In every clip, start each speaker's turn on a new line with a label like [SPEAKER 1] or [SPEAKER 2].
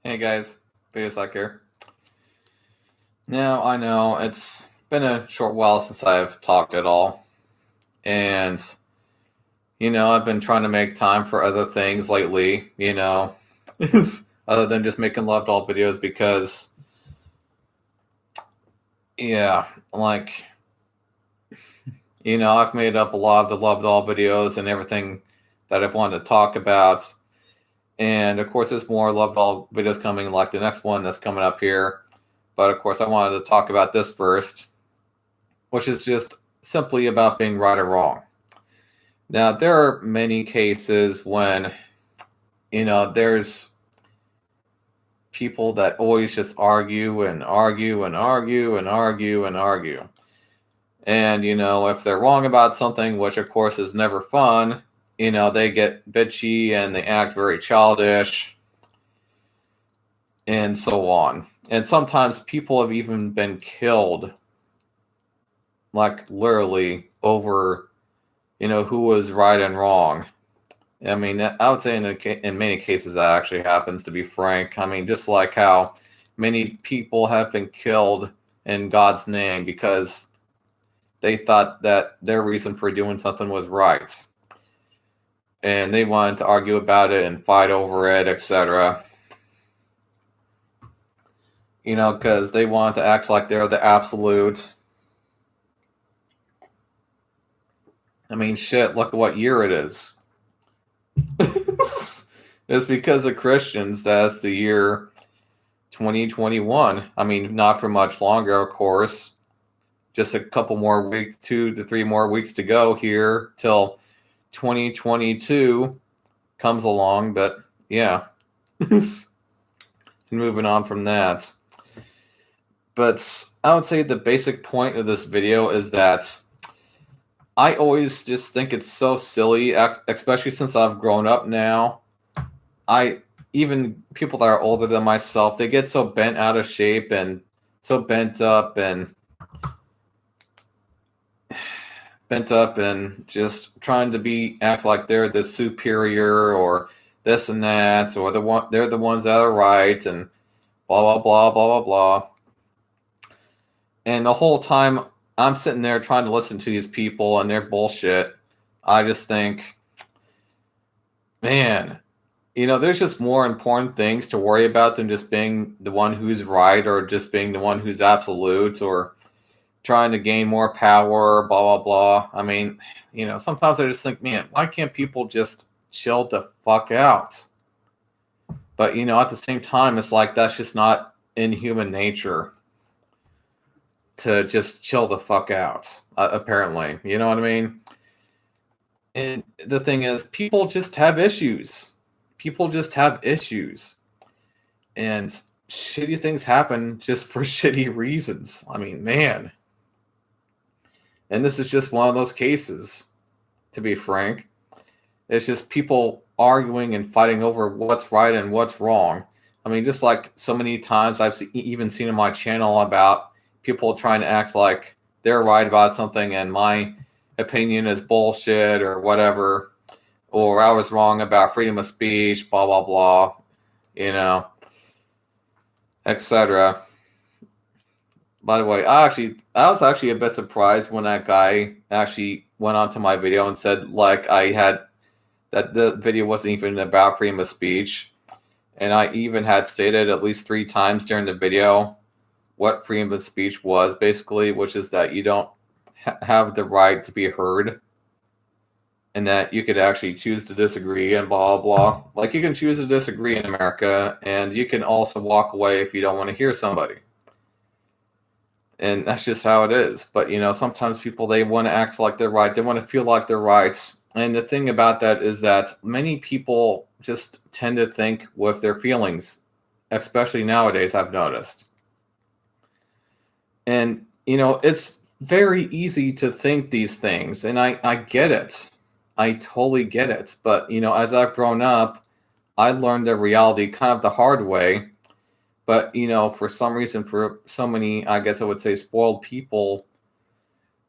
[SPEAKER 1] Hey guys, Videosuck here. Now, I know it's been a short while since I've talked at all, and I've been trying to make time for other things lately, other than just making Love Doll videos because, yeah, like, I've made up a lot of the Love Doll videos and everything that I've wanted to talk about, and of course, there's more Love Doll videos coming, like the next one that's coming up here, but of course, I wanted to talk about this first, which is just simply about being right or wrong. Now, there are many cases when, there's people that always just argue and argue and argue and argue and argue. And, if they're wrong about something, which of course is never fun, they get bitchy and they act very childish and so on. And sometimes people have even been killed, like literally over who was right and wrong. I mean, I would say in many cases that actually happens, to be frank. I mean, just like how many people have been killed in God's name because they thought that their reason for doing something was right. And they wanted to argue about it and fight over it, etc. Because they wanted to act like they're the absolute. I mean, shit, look at what year it is. It's because of Christians that's the year 2021. I mean, not for much longer, of course. Just a couple more weeks, 2 to 3 more weeks to go here till 2022 comes along. But yeah, moving on from that. But I would say the basic point of this video is that I always just think it's so silly, especially since I've grown up now. Even people that are older than myself, they get so bent out of shape and so bent up and just trying to act like they're the superior or this and that, or they're the ones that are right, and blah blah blah blah blah blah. And the whole time I'm sitting there trying to listen to these people and their bullshit, I just think, man, there's just more important things to worry about than just being the one who's right or just being the one who's absolute or trying to gain more power, blah, blah, blah. I mean, sometimes I just think, man, why can't people just chill the fuck out? But, at the same time, it's like that's just not in human nature to just chill the fuck out, apparently. You know what I mean? And the thing is, people just have issues. People just have issues. And shitty things happen just for shitty reasons. I mean, man. And this is just one of those cases, to be frank. It's just people arguing and fighting over what's right and what's wrong. I mean, just like so many times I've even seen on my channel about people trying to act like they're right about something and my opinion is bullshit or whatever, or I was wrong about freedom of speech, blah, blah, blah, etc. By the way, I was actually a bit surprised when that guy actually went onto my video and said like that the video wasn't even about freedom of speech. And I even had stated at least 3 times during the video what freedom of speech was, basically, which is that you don't have the right to be heard and that you could actually choose to disagree and blah, blah. Like, you can choose to disagree in America, and you can also walk away if you don't want to hear somebody. And that's just how it is. But, sometimes people, they want to act like they're right. They want to feel like they're right. And the thing about that is that many people just tend to think with their feelings, especially nowadays, I've noticed. And, it's very easy to think these things. And I get it. I totally get it. But, as I've grown up, I learned the reality kind of the hard way. But, for some reason, for so many, I guess I would say, spoiled people,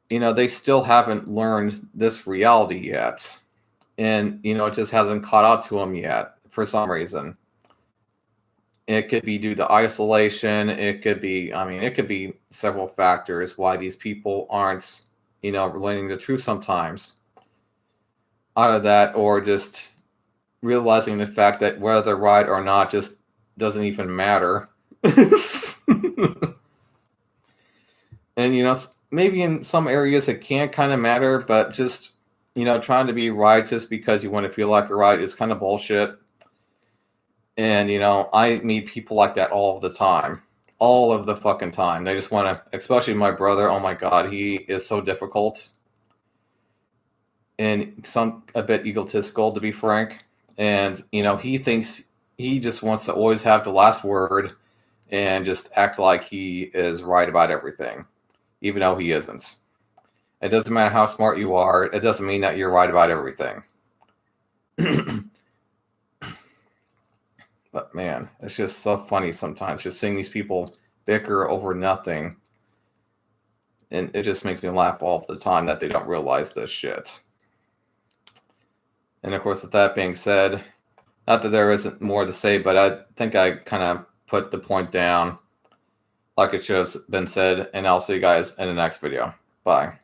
[SPEAKER 1] they still haven't learned this reality yet. And, it just hasn't caught up to them yet for some reason. It could be due to isolation. It could be, I mean, it could be several factors why these people aren't, relating the truth sometimes. Out of that, or just realizing the fact that whether they're right or not just doesn't even matter. And, maybe in some areas it can kind of matter, but just, trying to be right just because you want to feel like you're right is kind of bullshit. And, I meet people like that all of the time. All of the fucking time. They just want to, especially my brother. Oh my God, he is so difficult. And a bit egotistical, to be frank. And, he thinks he just wants to always have the last word and just act like he is right about everything, even though he isn't. It doesn't matter how smart you are. It doesn't mean that you're right about everything. But man, it's just so funny sometimes just seeing these people bicker over nothing. And it just makes me laugh all the time that they don't realize this shit. And of course, with that being said, not that there isn't more to say, but I think I kind of put the point down like it should have been said. And I'll see you guys in the next video. Bye.